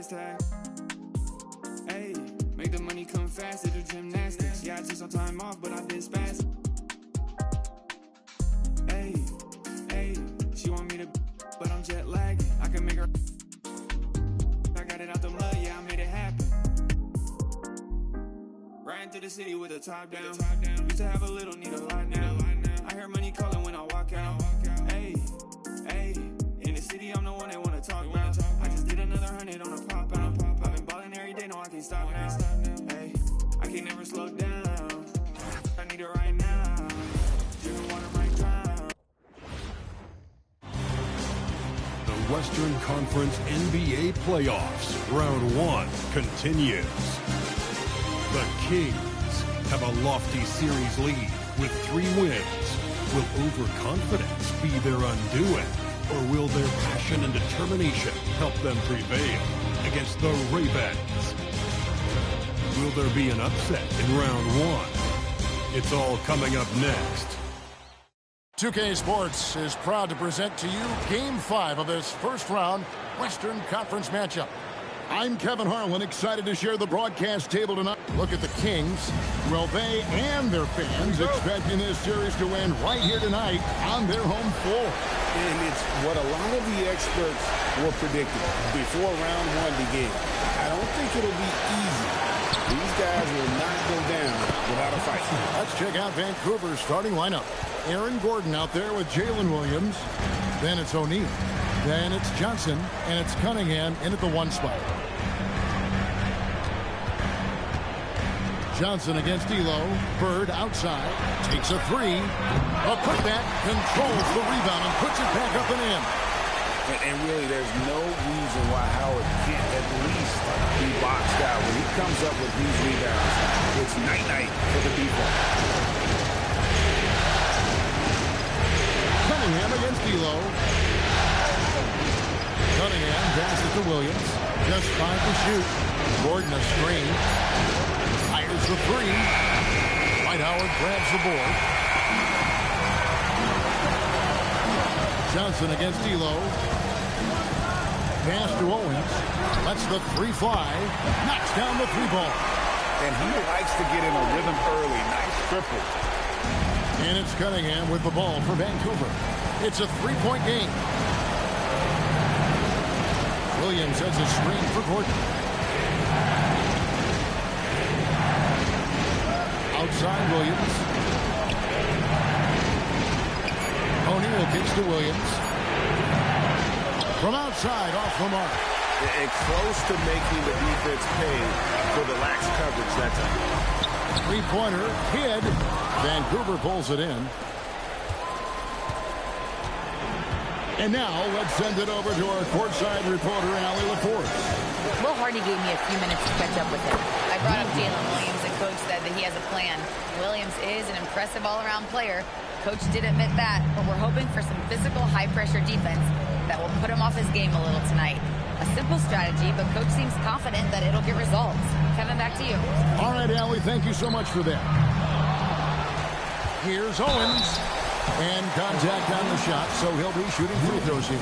price tag. Hey, make the money come fast to do gymnastics. Yeah, I took some time off, but I did spaz. Hey, she want me to, but I'm jet lagged. I can make her. I got it out the mud, yeah, I made it happen. Riding through the city with the top down. Used to have a little, need a lot now. I hear money calling when I walk out. Hey, in the city, I'm the one they wanna talk about. I just did another 100 on a pop out. I've been balling every day, no, I can't stop now. Hey, I can never slow down. I need it right now. Drinking water might drown. The Western Conference NBA Playoffs, Round 1 continues. The Kings have a lofty series lead with 3 wins. Will overconfidence be their undoing, or will their passion and determination help them prevail against the Ravens? Will there be an upset in Round 1? It's all coming up next. 2K Sports is proud to present to you Game 5 of this first-round Western Conference matchup. I'm Kevin Harlan, excited to share the broadcast table tonight. Look at the Kings. Well, they and their fans expecting this series to end right here tonight on their home floor. And it's what a lot of the experts were predicting before round 1 began. I don't think it'll be easy. These guys will not go down without a fight. Let's check out Vancouver's starting lineup. Aaron Gordon out there with Jalen Williams. Then it's O'Neal. Then it's Johnson, and it's Cunningham in at the 1 spot. Johnson against D'Lo. Bird outside. Takes a 3. A putback. Controls the rebound and puts it back up and in. And really, there's no reason why Howard can't at least be boxed out. When he comes up with these rebounds, it's night-night for the defense. Cunningham against D'Lo. Cunningham passes to Williams. Just 5 to shoot. Gordon a screen. Fires the 3. Dwight Howard grabs the board. Johnson against D'Lo. Pass to Owens. Lets the 3 fly. Knocks down the 3 ball. And he likes to get in a rhythm early. Nice triple. And it's Cunningham with the ball for Vancouver. It's a 3-point game. Williams has a screen for Gordon. Outside Williams. O'Neal kicks to Williams. From outside, off the mark. And close to making the defense pay for the lax coverage that time. 3-pointer, hit. Vancouver pulls it in. And now, let's send it over to our courtside reporter, Allie LaForce. Will Hardy gave me a few minutes to catch up with him. I brought up Jalen Williams, and Coach said that he has a plan. Williams is an impressive all-around player. Coach did admit that, but we're hoping for some physical, high-pressure defense that will put him off his game a little tonight. A simple strategy, but Coach seems confident that it'll get results. Kevin, back to you. All right, Allie, thank you so much for that. Here's Owens. And contact on the shot, so he'll be shooting free throws here.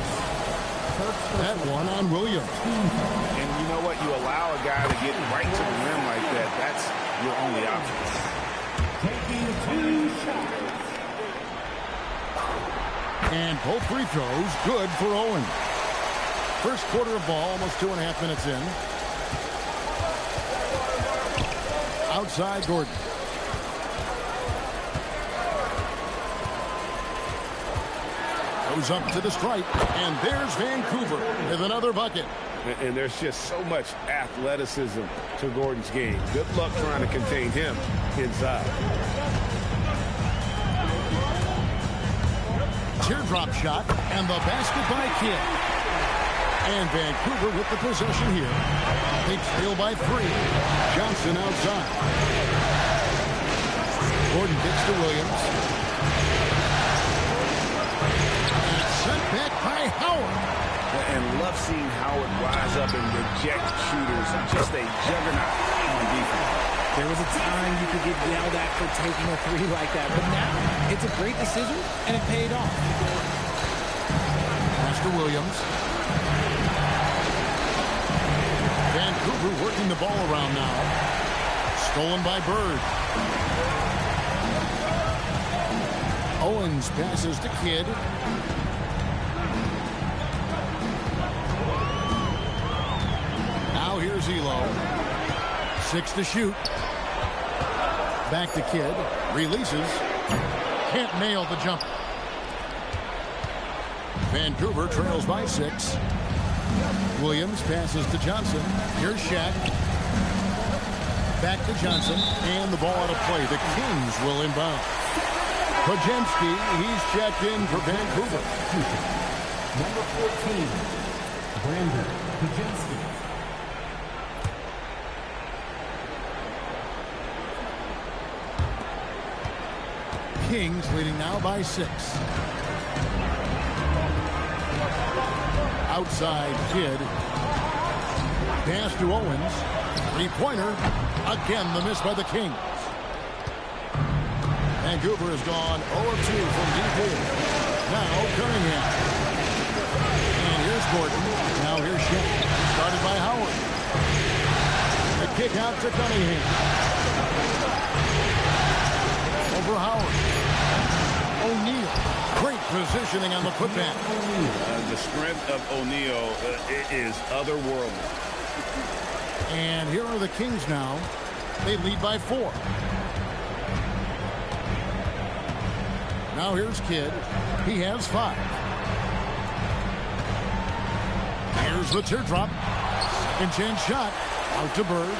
That one on Williams. And you know what? You allow a guy to get right to the rim like that. That's your only option. And both free throws good for Owen. First quarter of ball, almost 2.5 minutes in. Outside Gordon. Goes up to the stripe, and there's Vancouver with another bucket. And there's just so much athleticism to Gordon's game. Good luck trying to contain him inside. Teardrop shot, and the basket by Kidd. And Vancouver with the possession here. They trail by 3. Johnson outside. Gordon gets to Williams. Sent back by Howard. And love seeing Howard rise up and reject shooters. Just a juggernaut on defense. There was a time you could get yelled at for taking a 3 like that, but now it's a great decision, and it paid off. Pass to Williams. Vancouver working the ball around now. Stolen by Bird. Owens passes to Kidd. Now here's Elo. 6 to shoot. Back to Kidd. Releases. Can't nail the jumper. Vancouver trails by 6. Williams passes to Johnson. Here's Shaq. Back to Johnson. And the ball out of play. The Kings will inbound. Podziemski, he's checked in for Vancouver. Number 14, Brandon Podziemski. Kings leading now by 6. Outside Kidd. Pass to Owens. Three-pointer. Again, the miss by the Kings. Vancouver has gone 0-2 from deep here. Now Cunningham. And here's Gordon. Now here's Shaq. Started by Howard. The kick out to Cunningham. Over Howard. O'Neal. Great positioning on the putback. The strength of O'Neal is otherworldly. And here are the Kings now. They lead by 4. Now here's Kidd. He has 5. Here's the teardrop. Intense shot. Out to Bird.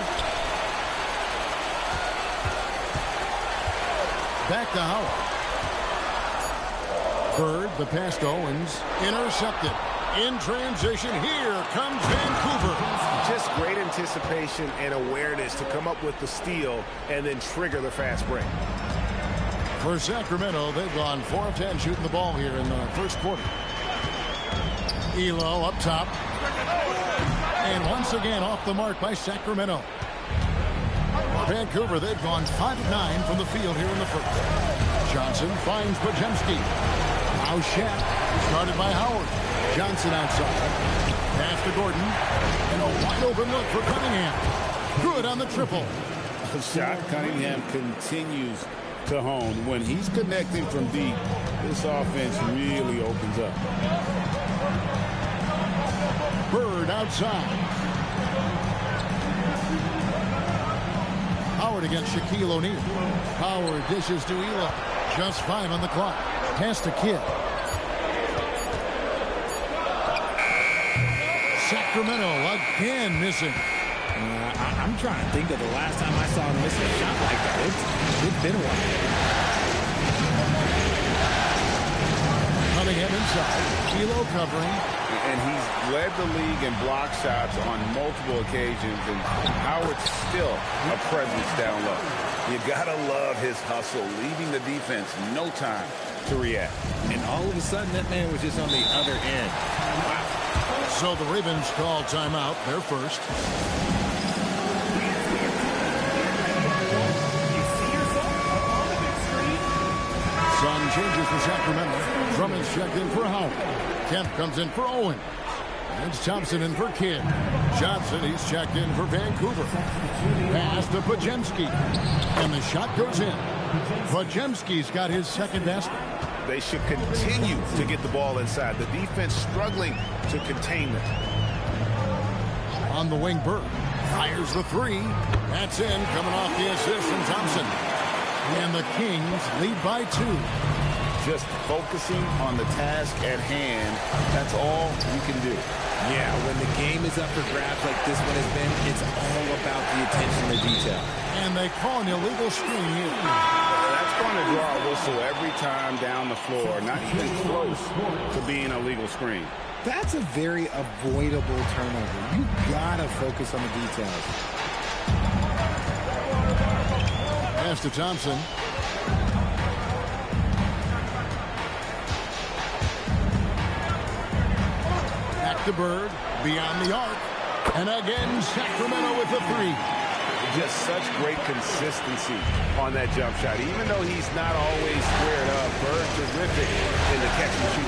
Back to Howard. Bird, the pass to Owens. Intercepted. In transition, here comes Vancouver. Just great anticipation and awareness to come up with the steal and then trigger the fast break. For Sacramento, they've gone 4 of 10 shooting the ball here in the first quarter. Elo up top. And once again off the mark by Sacramento. Vancouver, they've gone 5 of 9 from the field here in the first. Johnson finds Podziemski. Now Shaq, started by Howard. Johnson outside. Pass to Gordon. And a wide open look for Cunningham. Good on the triple. The shot Cunningham continues to hone. When he's connecting from deep, this offense really opens up. Bird outside. Howard against Shaquille O'Neal. Howard dishes to Elo. Just 5 on the clock. Pass to Kidd. Sacramento again missing. I'm trying to think of the last time I saw him miss a shot like that. It's been a while. Cunningham inside. Elo covering. And he's led the league in block shots on multiple occasions. And Howard's still a presence down low. You gotta love his hustle, leaving the defense no time to react. And all of a sudden, that man was just on the other end. Wow. So the Ravens call timeout. They're first. Sun changes for Sacramento. Drummond's checked in for Howard. Kemp comes in for Owen. It's Thompson in for Kidd. Johnson, he's checked in for Vancouver. Pass to Podziemski. And the shot goes in. Podziemski's got his second basket. They should continue to get the ball inside. The defense struggling to contain them. On the wing, Bird fires the 3. That's in, coming off the assist from Thompson. And the Kings lead by 2. Just focusing on the task at hand. That's all you can do. Yeah, when the game is up for grabs like this one has been, it's all about the attention to detail. And they call an illegal screen here. That's going to draw a whistle every time down the floor. Not even close to being a legal screen. That's a very avoidable turnover. You gotta focus on the details. Pass to Thompson. Back to Bird. Beyond the arc. And again, Sacramento with the 3. Just such great consistency on that jump shot. Even though he's not always squared up, Bird terrific in the catch and shoot.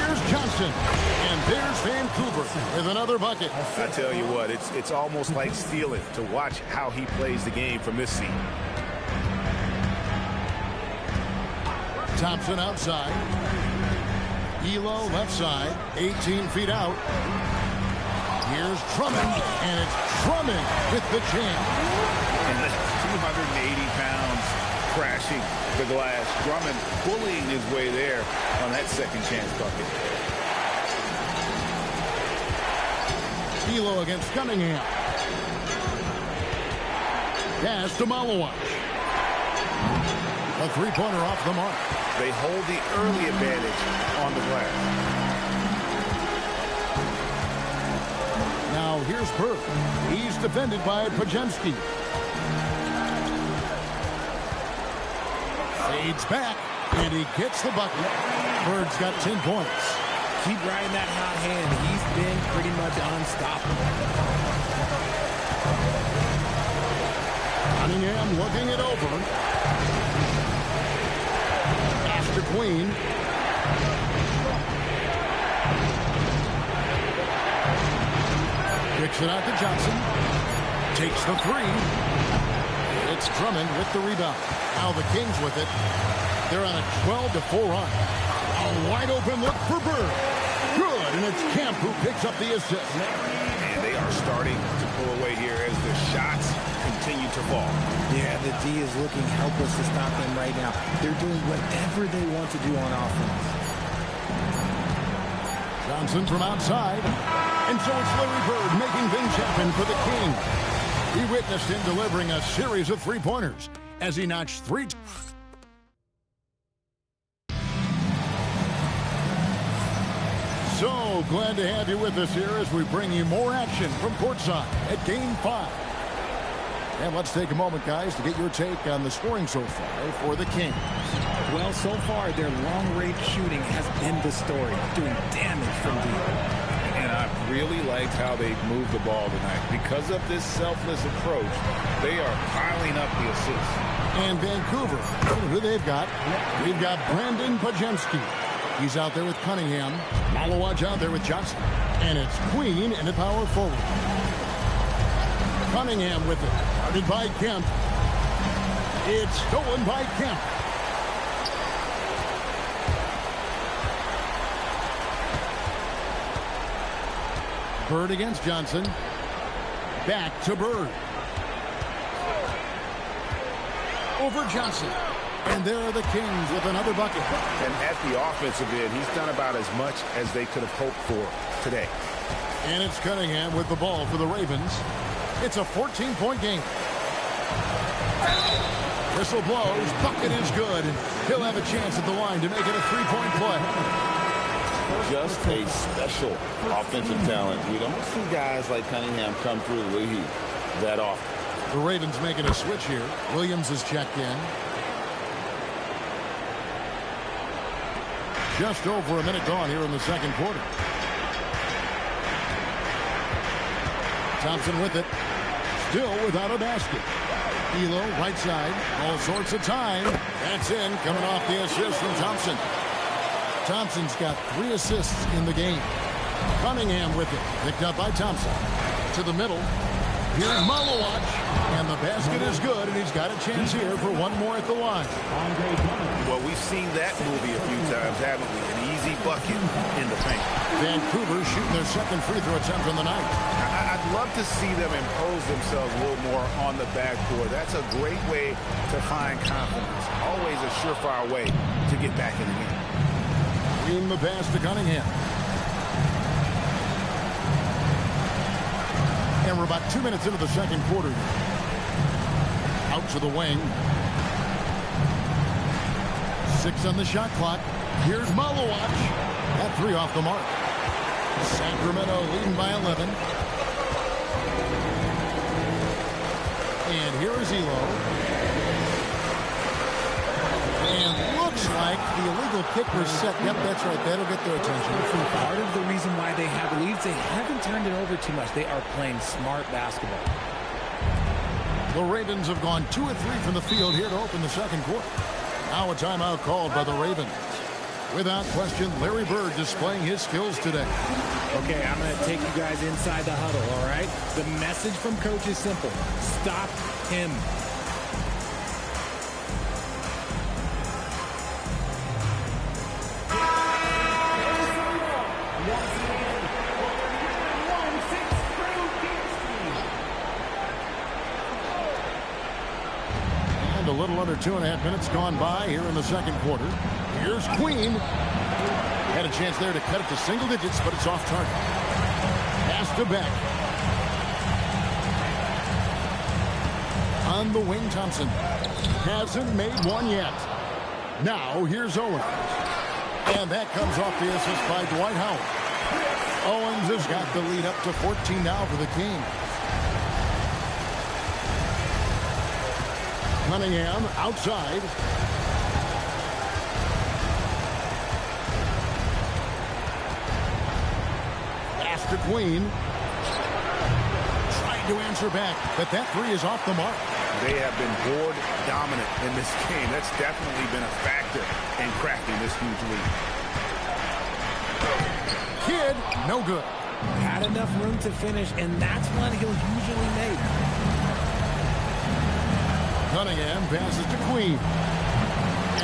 Here's Johnson. And there's Vancouver with another bucket. I tell you what, it's almost like stealing to watch how he plays the game from this seat. Thompson outside. Elo left side. 18 feet out. Here's Drummond. And it's Drummond with the jam. And 280 pounds crashing the glass. Drummond bullying his way there on that second chance bucket. Elo against Cunningham. Pass to Malawach. A three-pointer off the mark. They hold the early advantage on the glass. Now here's Bird. He's defended by Podziemski. Fades back, and he gets the bucket. Bird's got 10 points. Keep riding that hot hand. He's been pretty much unstoppable. Cunningham looking it over. To Queen. Kicks it out to Johnson. Takes the three. It's Drummond with the rebound. Now the Kings with it. They're on a 12-4 run. A wide open look for Bird. Good, and it's Kemp who picks up the assist. And they are starting to pull away here as the shots continue to fall. Yeah, the D is looking helpless to stop them right now. They're doing whatever they want to do on offense. Johnson from outside. And so it's Larry Bird making things happen for the Kings. We witnessed him delivering a series of three-pointers as he notched three. So glad to have you with us here as we bring you more action from courtside at Game 5. And let's take a moment, guys, to get your take on the scoring so far for the Kings. Well, so far, their long-range shooting has been the story, doing damage from deep. And I really liked how they moved the ball tonight. Because of this selfless approach, they are piling up the assists. And Vancouver, who they've got? We've got Brandon Podziemski. He's out there with Cunningham. Malawach out there with Johnson. And it's Queen in the power forward. Cunningham with it. Guarded by Kemp. It's stolen by Kemp. Bird against Johnson. Back to Bird. Over Johnson. And there are the Kings with another bucket. And at the offensive end, he's done about as much as they could have hoped for today. And it's Cunningham with the ball for the Ravens. It's a 14-point game. Whistle blows. Bucket is good. He'll have a chance at the line to make it a three-point play. Just a special offensive talent. We don't see guys like Cunningham come through the league that often. The Ravens making a switch here. Williams is checked in. Just over a minute gone here in the second quarter. Thompson with it. Still without a basket. Elo, right side. All sorts of time. That's in. Coming off the assist from Thompson. Thompson's got 3 assists in the game. Cunningham with it. Picked up by Thompson. To the middle. Here's Malawach. And the basket is good, and he's got a chance here for one more at the line. Well, we've seen that movie a few times, haven't we? An easy bucket in the paint. Vancouver shooting their second free throw attempt on the night. I'd love to see them impose themselves a little more on the backboard. That's a great way to find confidence. Always a surefire way to get back in the game. Green the pass to Cunningham. And we're about 2 minutes into the second quarter. Out to the wing. 6 on the shot clock. Here's Malawach. That 3 off the mark. Sacramento leading by 11. And here is Elo. And looks like the illegal kick was set. Yep, that's right. That'll get their attention. Part of the reason why they have leads, they haven't turned it over too much. They are playing smart basketball. The Ravens have gone 2 of 3 from the field here to open the second quarter. Now a timeout called by the Ravens. Without question, Larry Bird displaying his skills today. Okay, I'm going to take you guys inside the huddle, all right? The message from Coach is simple. Stop him. And a little under 2.5 minutes gone by here in the second quarter. Here's Queen. Had a chance there to cut it to single digits, but it's off target. Pass to Beck. On the wing, Thompson. Hasn't made one yet. Now, here's Owens. And that comes off the assist by Dwight Howard. Owens has got the lead up to 14 now for the Kings. Cunningham outside. Pass to Queen. Trying to answer back, but that three is off the mark. They have been board dominant in this game. That's definitely been a factor in cracking this huge lead. Kidd, no good. Had enough room to finish, and that's one he'll usually make. Cunningham passes to Queen.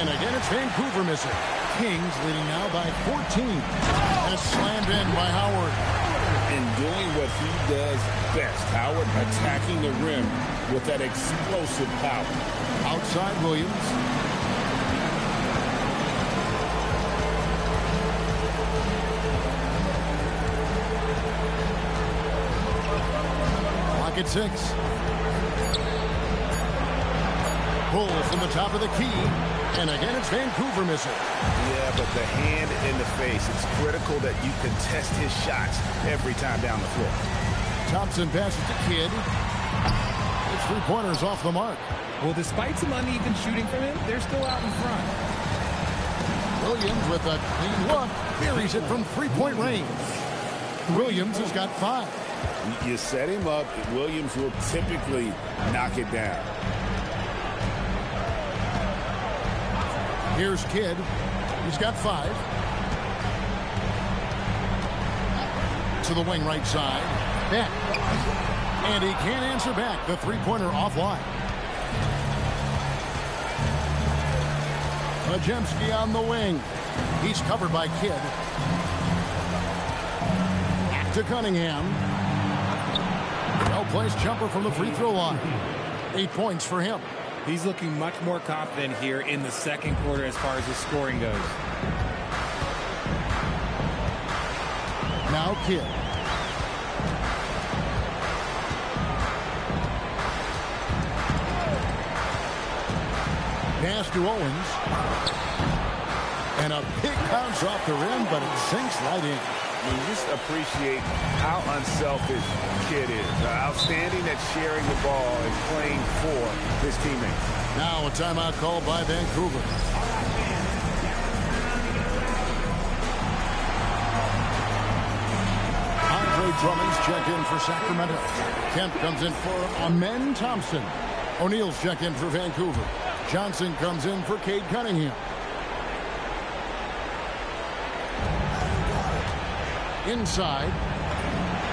And again, it's Vancouver missing. Kings leading now by 14. And it's slammed in by Howard. In doing what he does best, Howard attacking the rim with that explosive power. Outside Williams. Clock at 6. Pulls from the top of the key. And again, it's Vancouver missing. Yeah, but the hand in the face. It's critical that you contest his shots every time down the floor. Thompson passes to Kidd. It's three-pointers off the mark. Well, despite some uneven shooting from him, they're still out in front. Williams with a clean look. Buries it from three-point range. Williams has got 5. You set him up, Williams will typically knock it down. Here's Kidd. He's got 5. To the wing right side. Back. And he can't answer back. The three-pointer offline. Majemski on the wing. He's covered by Kidd. Back to Cunningham. Well-placed jumper from the free throw line. 8 points for him. He's looking much more confident here in the second quarter as far as his scoring goes. Now Kidd. Pass to Owens. And a big bounce off the rim, but it sinks right in. You just appreciate how unselfish Kidd is. Outstanding at sharing the ball and playing for his teammates. Now a timeout called by Vancouver. Andre Drummond's check in for Sacramento. Kemp comes in for Amen Thompson. O'Neal's check in for Vancouver. Johnson comes in for Cade Cunningham. Inside.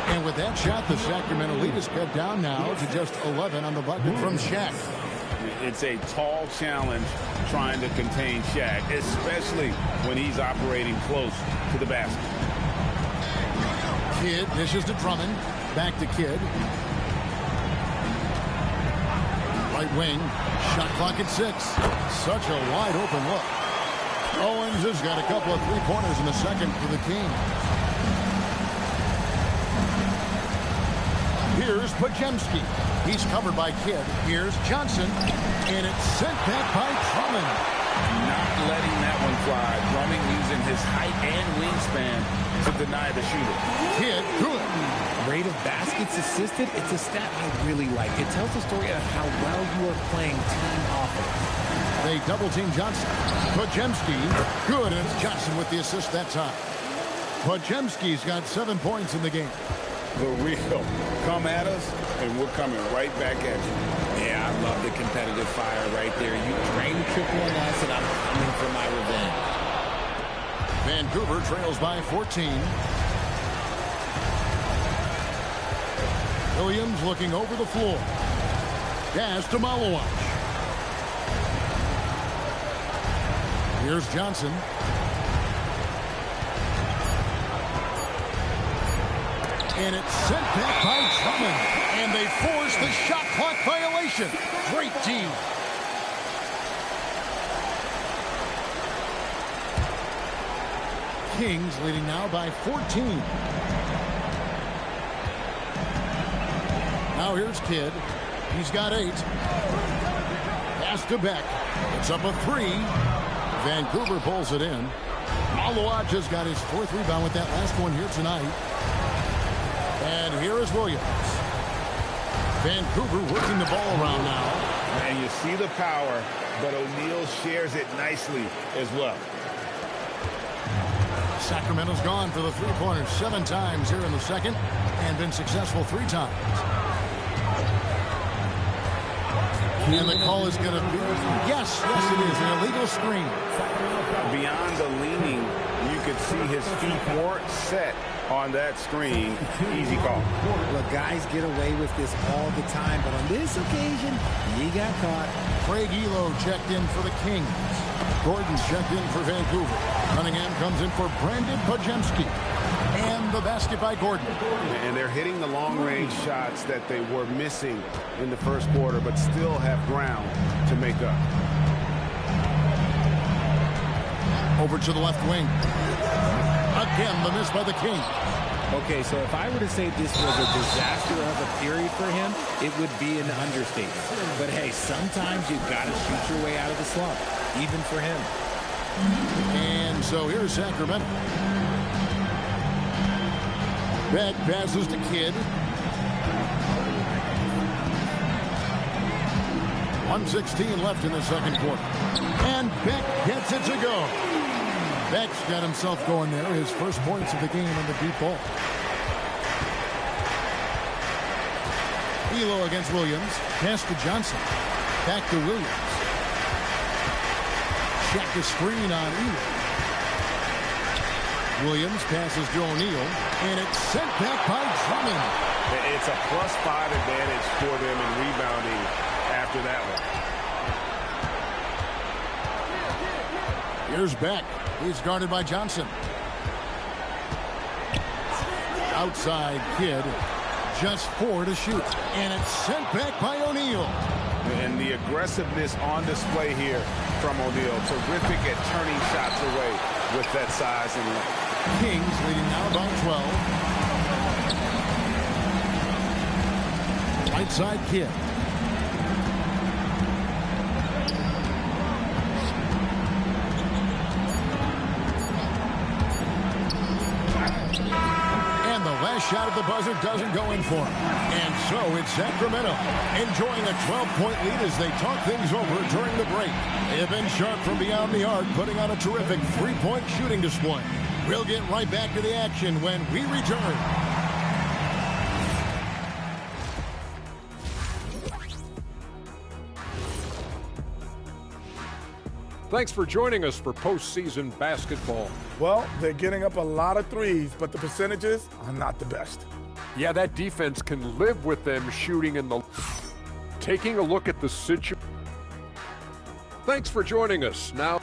And with that shot, the Sacramento lead is cut down now to just 11 on the bucket from Shaq. It's a tall challenge trying to contain Shaq, especially when he's operating close to the basket. Kidd dishes to Drummond. Back to Kidd. Right wing. Shot clock at 6. Such a wide open look. Owens has got a couple of three-pointers in the second for the Kings. Here's Pajemski. He's covered by Kidd. Here's Johnson. And it's sent back by Drummond. Not letting that one fly. Drummond using his height and wingspan to deny the shooter. Kidd, good. Rate of baskets assisted, it's a stat I really like. It tells the story of how well you are playing team offense. They double-team Johnson. Pajemski, good. And it's Johnson with the assist that time. Pajemski's got 7 points in the game. The real come at us, and we're coming right back at you. Yeah, I love the competitive fire right there. You drained triple on us, and I'm coming for my revenge. Vancouver trails by 14. Williams looking over the floor. Pass to Malawach. Here's Johnson. And it's sent back by Drummond. And they force the shot clock violation. Great team. Kings leading now by 14. Now here's Kidd. He's got 8. Pass to Beck. It's up a 3. Vancouver pulls it in. Malawach has got his 4th rebound with that last one here tonight. And here is Williams. Vancouver working the ball around now. And you see the power, but O'Neal shares it nicely as well. Sacramento's gone for the three-pointers 7 times here in the second and been successful 3 times. And the call is going to be, yes, it is, an illegal screen. Beyond the leaning, you could see his feet weren't set on that screen. Easy call. Look, guys get away with this all the time, but on this occasion, he got caught. Craig Elo checked in for the Kings. Gordon checked in for Vancouver. Cunningham comes in for Brandon Podziemski. And the basket by Gordon. And they're hitting the long-range shots that they were missing in the first quarter, but still have ground to make up. Over to the left wing. Again, the miss by the Kings. Okay, so if I were to say this was a disaster of a period for him, it would be an understatement. But hey, sometimes you've got to shoot your way out of the slump, even for him. And so here's Sacramento. Beck passes to Kidd. 1:16 left in the second quarter. And Beck gets it to go. Beck's got himself going there. His first points of the game on the deep ball. Elo against Williams. Pass to Johnson. Back to Williams. Check the screen on Elo. Williams passes to O'Neal, and it's sent back by Drummond. It's a +5 advantage for them in rebounding after that one. Here's Beck. He's guarded by Johnson. Outside Kidd. Just 4 to shoot. And it's sent back by O'Neal. And the aggressiveness on display here from O'Neal. Terrific at turning shots away with that size and length. Kings leading now by 12. Right side Kidd. And the last shot at the buzzer doesn't go in for him. And so it's Sacramento enjoying a 12-point lead as they talk things over during the break. They have been sharp from beyond the arc, putting on a terrific 3-point shooting display. We'll get right back to the action when we return. Thanks for joining us for postseason basketball. Well, they're getting up a lot of threes, but the percentages are not the best. Yeah, that defense can live with them shooting in the... Taking a look at the situation. Thanks for joining us. Now...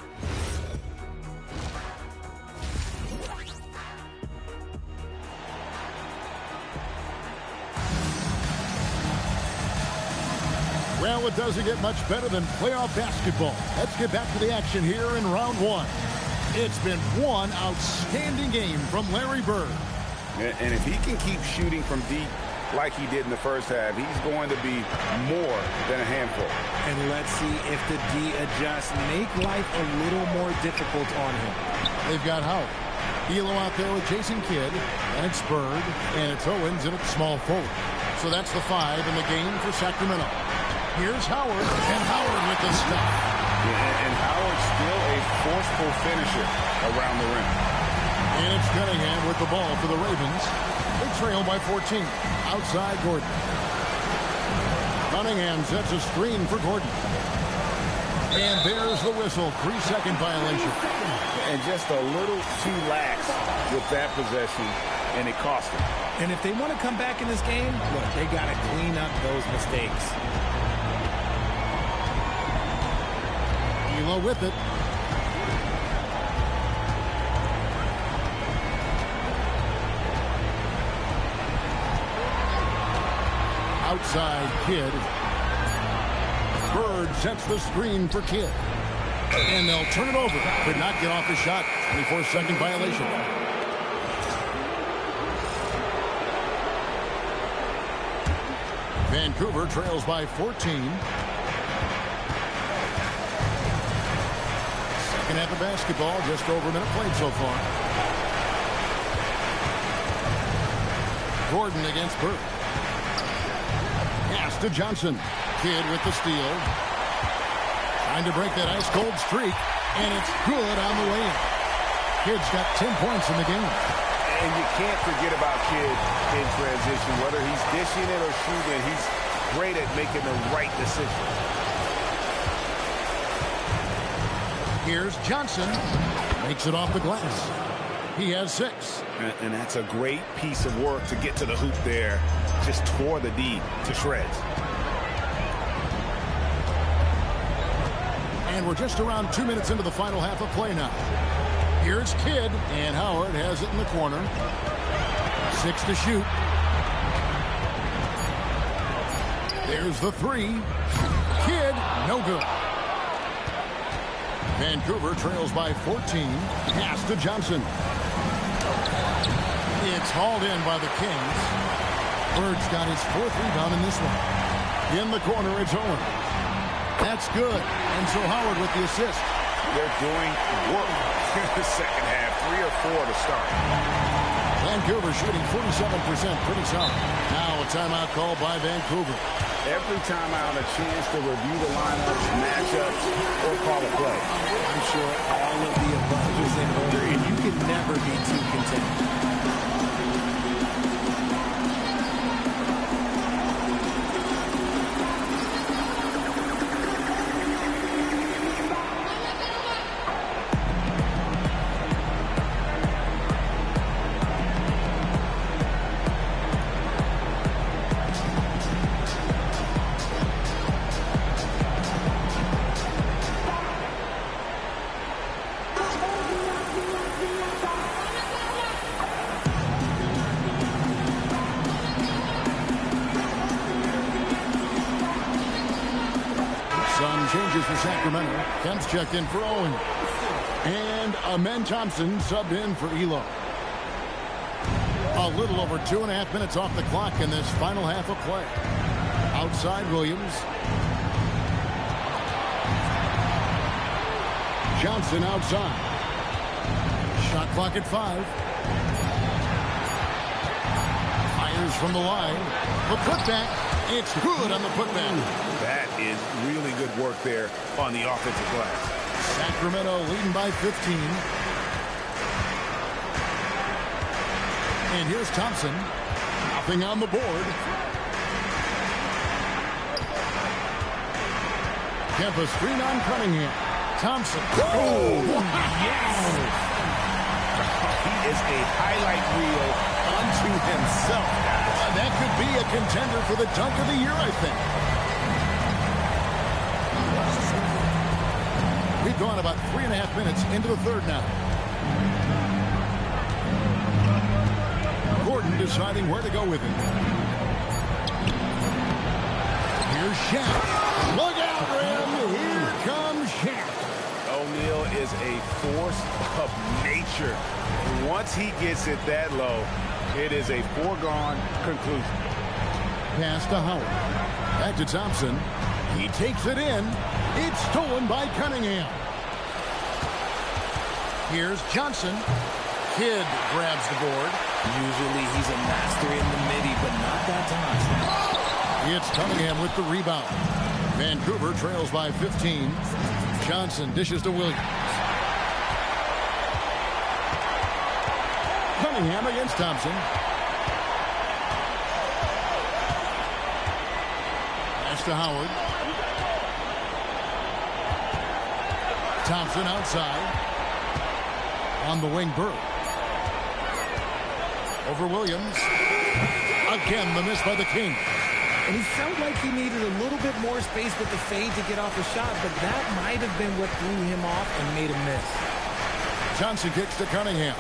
Well, it doesn't get much better than playoff basketball. Let's get back to the action here in round 1. It's been one outstanding game from Larry Bird. And if he can keep shooting from deep like he did in the first half, he's going to be more than a handful. And let's see if the D adjusts, make life a little more difficult on him. They've got Howard. Elo out there with Jason Kidd, and it's Bird, and it's Owens, and it's small forward. So that's the 5 in the game for Sacramento. Here's Howard, and Howard with the stuff. Yeah, and Howard's still a forceful finisher around the rim. And it's Cunningham with the ball for the Ravens. They trail by 14. Outside Gordon. Cunningham sets a screen for Gordon. And there's the whistle. 3-second violation. And just a little too lax with that possession, and it cost them. And if they want to come back in this game, look, they got to clean up those mistakes. Elo with it. Outside Kidd. Bird sets the screen for Kidd. And they'll turn it over. Could not get off the shot. 24-second violation. Vancouver trails by 14. Second half of basketball, just over a minute played so far. Gordon against Bird. Pass to Johnson. Kidd with the steal. Trying to break that ice-cold streak, and it's good on the way in. Kidd's got 10 points in the game. And you can't forget about Kidd in transition. Whether he's dishing it or shooting, he's great at making the right decision. Here's Johnson. Makes it off the glass. He has 6. And that's a great piece of work to get to the hoop there. Just tore the D to shreds. And we're just around 2 minutes into the final half of play now. Here's Kidd, and Howard has it in the corner. 6 to shoot. There's the 3. Kidd, no good. Vancouver trails by 14. Pass to Johnson. It's hauled in by the Kings. Bird's got his 4th rebound in this one. In the corner, it's Owen. That's good. And so Howard with the assist. They're doing work in the second half. 3 or 4 to start. Vancouver shooting 47%. Pretty solid. Now a timeout called by Vancouver. Every timeout, a chance to review the lineups, matchups, or call a play. I'm sure all of the above is in order, and you can never be too content. Changes for Sacramento. Kemp's checked in for Owen. And Amen Thompson subbed in for Elo. A little over 2.5 minutes off the clock in this final half of play. Outside Williams. Johnson outside. Shot clock at 5. Fires from the line. The putback. It's good on the putback. That is really good work there on the offensive glass. Sacramento leading by 15. And here's Thompson. Nothing on the board. Kemp a screen on Cunningham. Thompson. Oh, yes! He is a highlight reel unto himself, guys. That could be a contender for the dunk of the year, I think. We've gone about 3.5 minutes into the third now. Gordon deciding where to go with it. Here's Shaq. Look out, Rim. Here comes Shaq. O'Neal is a force of nature. Once he gets it that low, it is a foregone conclusion. Pass to Howard. Back to Thompson. He takes it in. It's stolen by Cunningham. Here's Johnson. Kidd grabs the board. Usually he's a master in the midi, but not that time. It's Cunningham with the rebound. Vancouver trails by 15. Johnson dishes to Williams. Cunningham against Thompson. Pass to Howard. Thompson outside. On the wing, Bird. Over Williams. Again, the miss by the Kings. And he felt like he needed a little bit more space with the fade to get off the shot, but that might have been what threw him off and made him miss. Johnson kicks to Cunningham.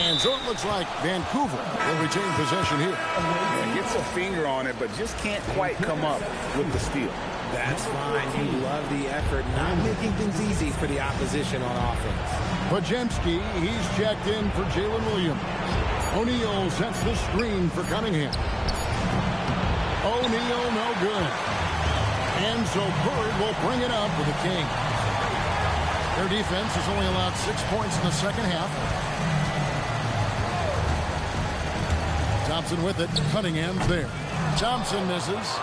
And so it looks like Vancouver will retain possession here. Yeah, gets a finger on it, but just can't quite come up with the steal. That's fine. You love the effort, not making things easy for the opposition on offense. Podziemski, he's checked in for Jalen Williams. O'Neal sets the screen for Cunningham. O'Neal, no good. And so Bird will bring it up with the Kings. Their defense has only allowed 6 points in the second half. Thompson with it. Cunningham's there. Thompson misses.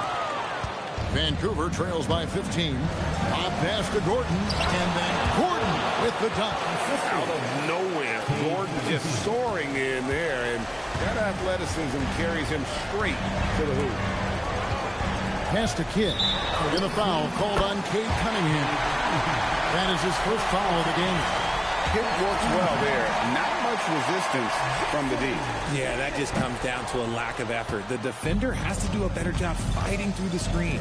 Vancouver trails by 15. Bob pass to Gordon. And then Gordon with the dunk. Out of nowhere, Gordon just soaring in there. And that athleticism carries him straight to the hoop. Pass to Kidd. And a foul called on Cade Cunningham. That is his first foul of the game. Kidd works well there. Not much resistance from the D. Yeah, that just comes down to a lack of effort. The defender has to do a better job fighting through the screen.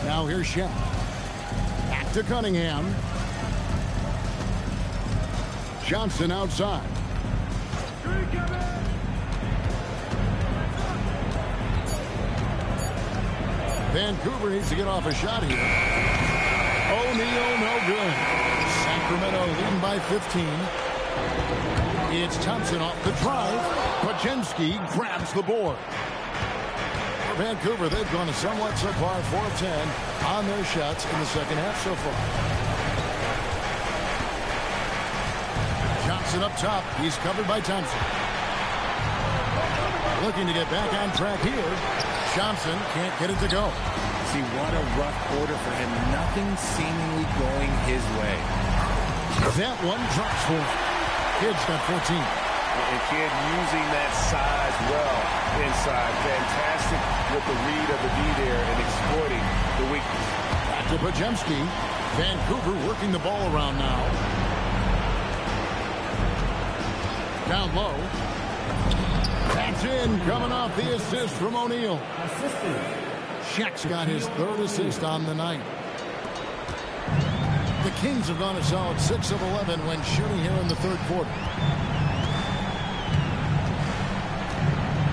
Now here's Shep. Back to Cunningham. Johnson outside. Vancouver needs to get off a shot here. O'Neal, no good. Sacramento leading by 15. It's Thompson off the drive. Podziemski grabs the board. For Vancouver, they've gone a somewhat subpar 4 of 10 on their shots in the second half so far. Johnson up top. He's covered by Thompson. Looking to get back on track here. Johnson can't get it to go. See, what a rough quarter for him. Nothing seemingly going his way. That one drops for him. Kidd's got 14. And Kidd using that size well inside. Fantastic with the read of the D there and exploiting the weakness. Back to Podziemski. Vancouver working the ball around now. Down low. That's in, coming off the assist from O'Neal. Shaq's got his third assist on the night. The Kings have gone a solid 6 of 11 when shooting here in the third quarter.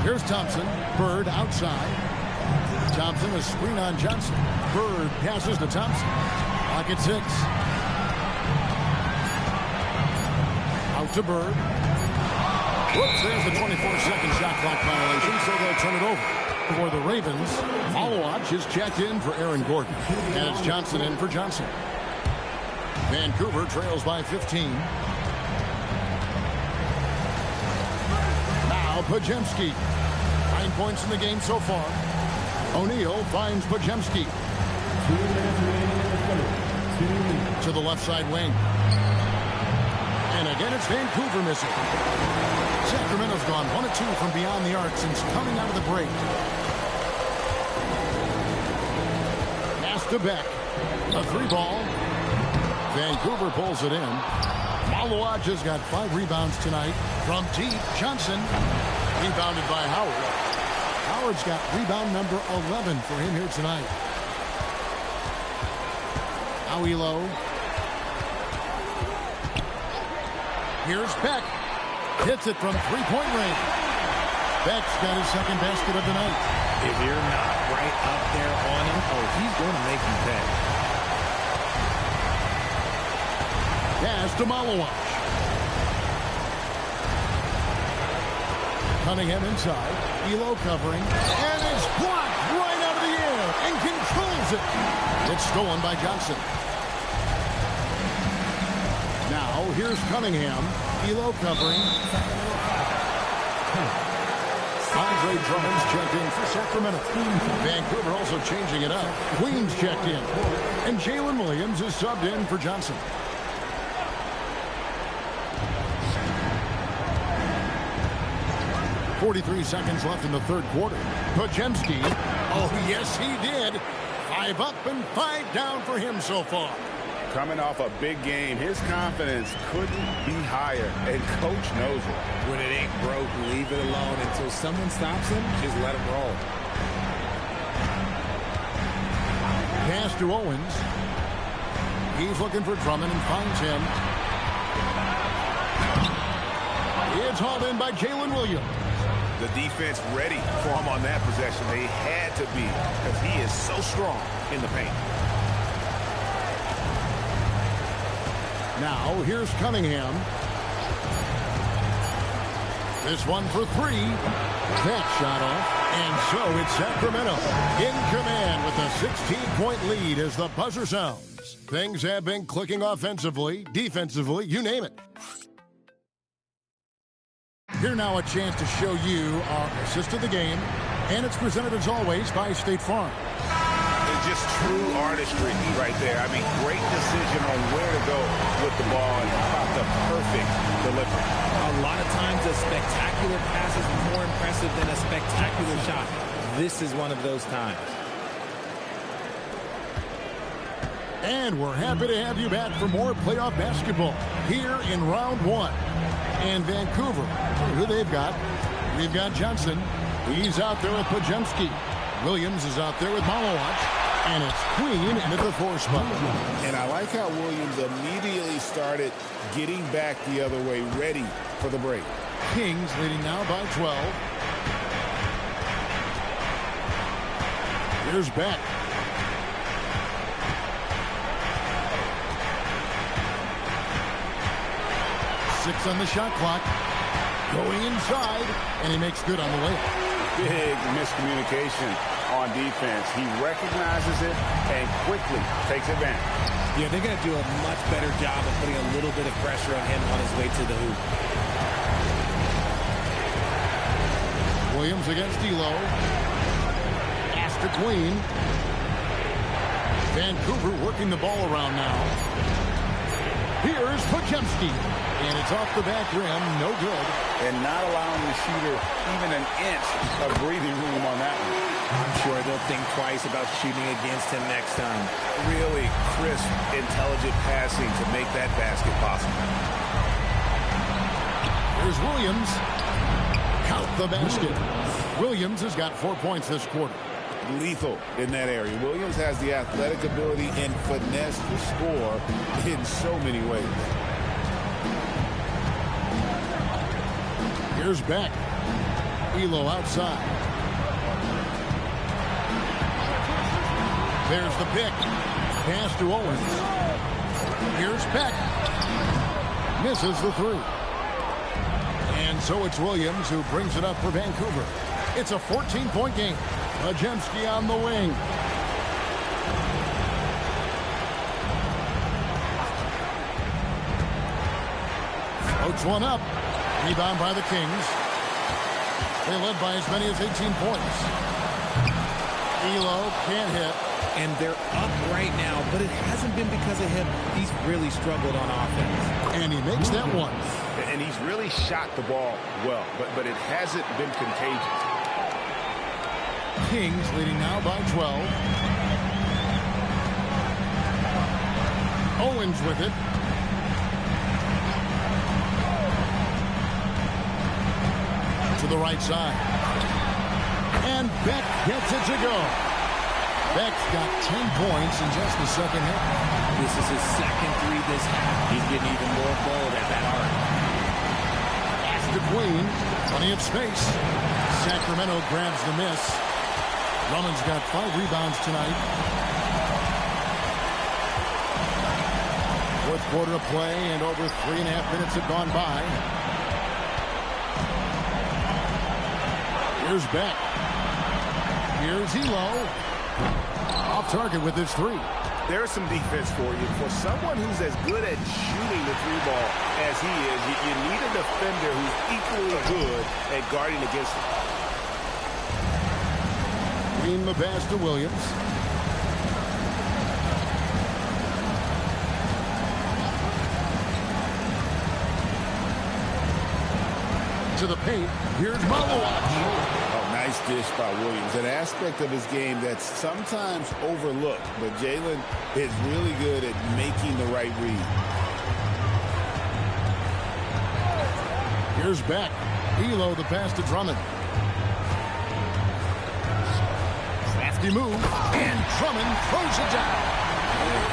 Here's Thompson. Bird outside. Thompson, a screen on Johnson. Bird passes to Thompson. Clock at 6. Out to Bird. Whoops, there's the 24-second shot clock violation, so they'll turn it over. For the Ravens, Malawach is checked in for Aaron Gordon. And it's Johnson in for Johnson. Vancouver trails by 15. Now Podziemski. 9 points in the game so far. O'Neal finds Podziemski. To the left side wing. And again, it's Vancouver missing. Sacramento's gone 1 of 2 from beyond the arc since coming out of the break. Pass to Beck. A 3-ball. Vancouver pulls it in. Malawach has got 5 rebounds tonight. From deep, Johnson. Rebounded by Howard. Howard's got rebound number 11 for him here tonight. Awilo. Here's Beck. Hits it from 3-point range. Beck's got his second basket of the night. If you're not right up there on him, he's going to make you pay. Pass to Malawach. Cunningham inside. Elo covering. And it's blocked right out of the air and controls it. It's stolen by Johnson. Now here's Cunningham. Elo covering. Andre Drummond's checked in for Sacramento. Vancouver also changing it up. Queens checked in. And Jalen Williams is subbed in for Johnson. .43 seconds left in the third quarter. Podziemski. Oh, yes, he did. 5 up and 5 down for him so far. Coming off a big game, his confidence couldn't be higher, and Coach knows it. When it ain't broke, leave it alone. Until someone stops him, just let him roll. Pass to Owens. He's looking for Drummond and finds him. It's hauled in by Jalen Williams. The defense ready for him on that possession. They had to be, because he is so strong in the paint. Now, here's Cunningham. This one for three. That shot off. And so it's Sacramento in command with a 16-point lead as the buzzer sounds. Things have been clicking offensively, defensively, you name it. Here now a chance to show you our assist of the game. And it's presented as always by State Farm. It's just true artistry right there. I mean, great decision on where to go with the ball and about the perfect delivery. A lot of times a spectacular pass is more impressive than a spectacular shot. This is one of those times. And we're happy to have you back for more playoff basketball here in round one. And Vancouver, who they've got? We've got Johnson. He's out there with Podziemski. Williams is out there with Malowacz. And it's Queen into the 4 spot. And I like how Williams immediately started getting back the other way, ready for the break. Kings leading now by 12. Here's Beck. Six on the shot clock. Going inside, and he makes good on the way. Big miscommunication on defense. He recognizes it and quickly takes advantage. Yeah, they're going to do a much better job of putting a little bit of pressure on him on his way to the hoop. Williams against D'Lo. Pass to Queen. Vancouver working the ball around now. Here's Podziemski. And it's off the back rim, no good. And not allowing the shooter even an inch of breathing room on that one. I'm sure they'll think twice about shooting against him next time. Really crisp, intelligent passing to make that basket possible. Here's Williams. Count the basket. Williams has got 4 points this quarter. Lethal in that area. Williams has the athletic ability and finesse to score in so many ways. Here's Beck. Elo outside. There's the pick. Pass to Owens. Here's Beck. Misses the 3. And so it's Williams who brings it up for Vancouver. It's a 14-point game. Podziemski on the wing. Floats one up. Rebound by the Kings. They led by as many as 18 points. Elo can't hit. And they're up right now, but it hasn't been because of him. He's really struggled on offense. And he makes that one. And he's really shot the ball well, but it hasn't been contagious. Kings leading now by 12. Owens with it. To the right side. And Beck gets it to go. Beck's got 10 points in just the second half. This is his second 3 this half. He's getting even more bold at that arc. Pass to Queen. Plenty of space. Sacramento grabs the miss. Drummond's got 5 rebounds tonight. Fourth quarter of play, and over 3.5 minutes have gone by. Here's Beck. Here's Elo. Off target with his 3. There's some defense for you. For someone who's as good at shooting the 3-ball as he is, you need a defender who's equally good at guarding against him. Green the pass to Williams. To the paint. Here's Malowacz. Oh, nice Nice dish by Williams. An aspect of his game that's sometimes overlooked, but Jalen is really good at making the right read. Here's Beck. Elo the pass to Drummond. Crafty move, and Drummond throws it down.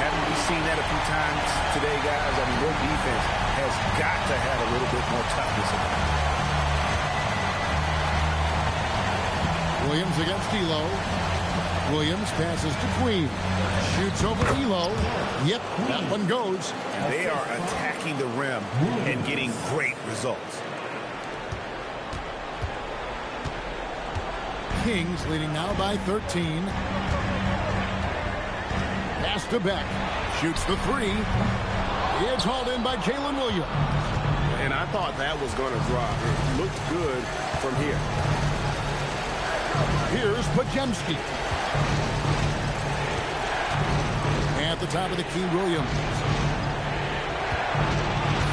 Haven't we seen that a few times today, guys? I mean, their defense has got to have a little bit more toughness about it. Williams against Elo. Williams passes to Queen. Shoots over Elo. Yep, that one goes. They are attacking the rim and getting great results. Kings leading now by 13. Pass to Beck. Shoots the three. It's hauled in by Jalen Williams. And I thought that was going to drop. It looked good from here. Here's Podziemski. At the top of the key, Williams.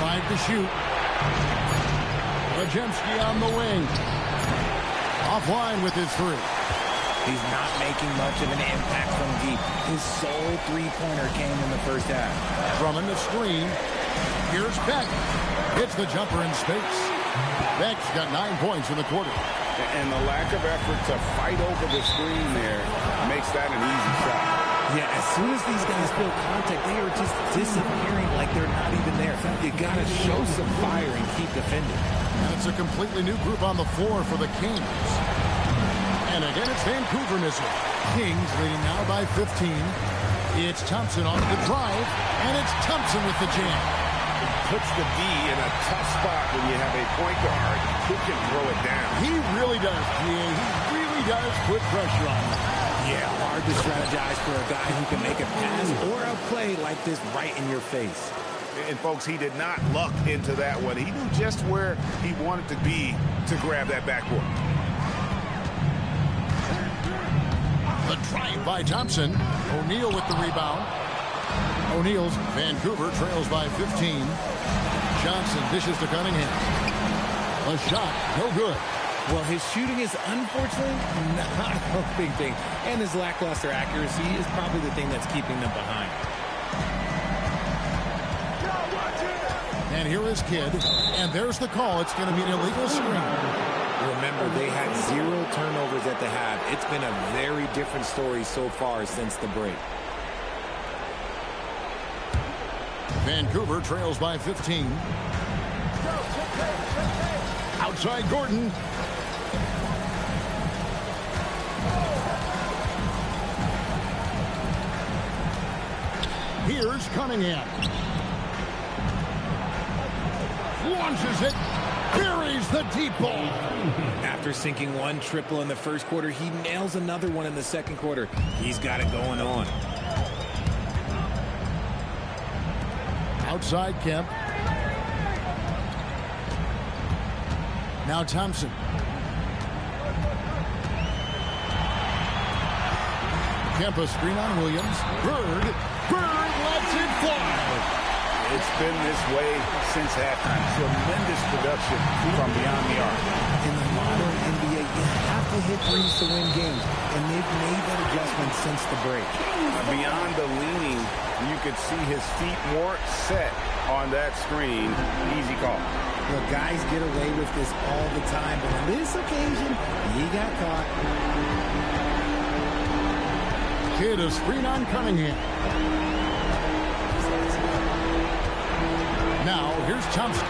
5 to shoot. Podziemski on the wing. Offline with his three. He's not making much of an impact from deep. His sole three-pointer came in the first half. Drummond the screen. Here's Beck. Hits the jumper in space. Beck's got 9 points in the quarter. And the lack of effort to fight over the screen there makes that an easy shot. Yeah, as soon as these guys feel contact, they are just disappearing like they're not even there. You got to show some fire and keep defending. And it's a completely new group on the floor for the Kings. And again, it's Vancouver missing. Kings leading now by 15. It's Thompson on the drive, and it's Thompson with the jam. Puts the D in a tough spot when you have a point guard who can throw it down. He really does, He really does put pressure on him. Yeah, hard to strategize for a guy who can make a pass or a play like this right in your face. And, folks, he did not luck into that one. He knew just where he wanted to be to grab that backboard. The drive by Thompson. O'Neal with the rebound. O'Neal's Vancouver trails by 15. Johnson dishes to Cunningham. A shot, no good. Well, his shooting is unfortunately not a big thing. And his lackluster accuracy is probably the thing that's keeping them behind. And here is Kidd. And there's the call. It's going to be an illegal screen. Remember, they had 0 turnovers at the half. It's been a very different story so far since the break. Vancouver trails by 15. Outside Gordon. Here's Cunningham. Launches it. Buries the deep ball. After sinking 1 triple in the first quarter, he nails another one in the second quarter. He's got it going on. Outside Kemp. Now Thompson. Kemp a screen on Williams. Bird lets it fly. It's been this way since halftime. Tremendous production from beyond the arc. In the modern NBA, you have to hit threes to win games, and they've made that adjustment since the break. Beyond the leaning, you could see his feet more set on that screen. Easy call. Well, guys get away with this all the time, but on this occasion, he got caught. Kidd a screen on Cunningham. Now, here's Thompson.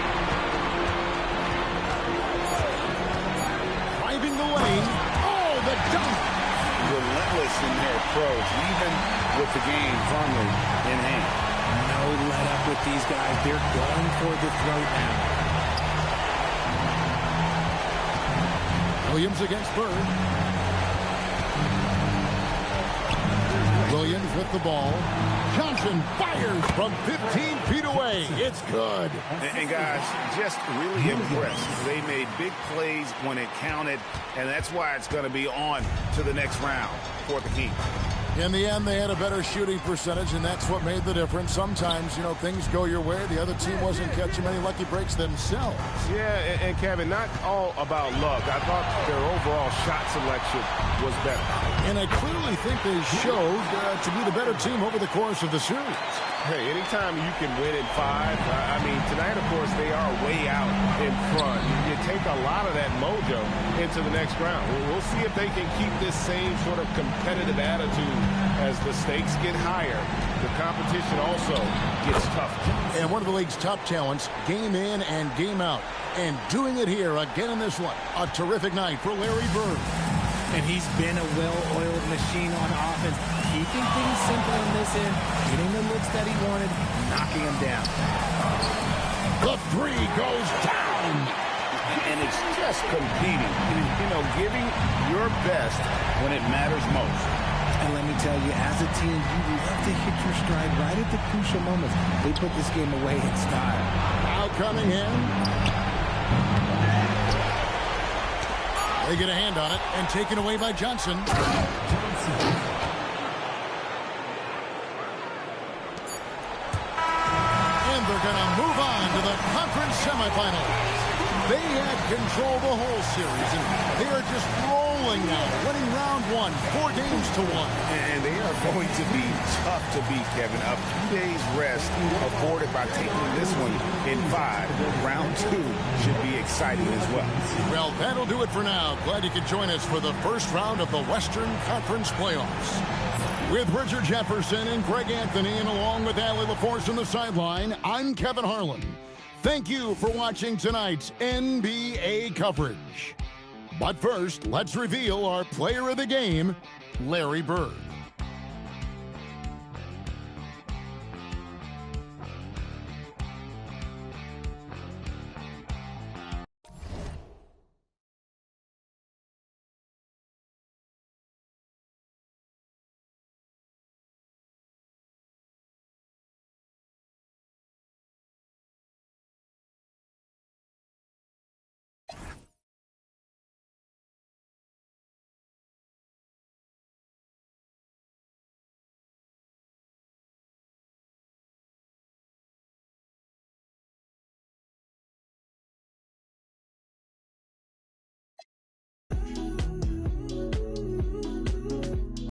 Driving the lane. Oh, the dunk! Relentless in their approach, even with the game firmly in hand. No let up with these guys. They're going for the throat now. Williams against Bird. Williams with the ball. Johnson fires from 15 feet away. It's good. And guys, just really impressed. They made big plays when it counted, and that's why it's going to be on to the next round for the Kings. In the end, they had a better shooting percentage, and that's what made the difference. Sometimes, things go your way. The other team wasn't catching many lucky breaks themselves. Yeah, and Kevin, not all about luck. I thought their overall shot selection was better. And I clearly think they showed to be the better team over the course of the series. Hey, anytime you can win in 5, I mean, tonight, of course, they are way out in front. You take a lot of that mojo into the next round. We'll see if they can keep this same sort of competitive attitude as the stakes get higher. The competition also gets tougher. And one of the league's top talents, game in and game out. And doing it here again in this one. A terrific night for Larry Bird. And he's been a well-oiled machine on offense, keeping things simple in this end, getting the looks that he wanted, knocking them down. The three goes down. And it's just competing, giving your best when it matters most. And let me tell you, as a team, you love to hit your stride right at the crucial moments. They put this game away in style. Now coming in. They get a hand on it and taken away by Johnson. And they're going to move on to the conference semifinals. They had control the whole series, and they are just rolling now, winning round 1, 4 games to 1. And they are going to be tough to beat, Kevin. A few days rest afforded by taking this one in 5. Round 2 should be exciting as well. Well, that'll do it for now. Glad you could join us for the first round of the Western Conference playoffs. With Richard Jefferson and Greg Anthony, and along with Allie LaForce on the sideline, I'm Kevin Harlan. Thank you for watching tonight's NBA coverage. But first, let's reveal our player of the game, Larry Bird.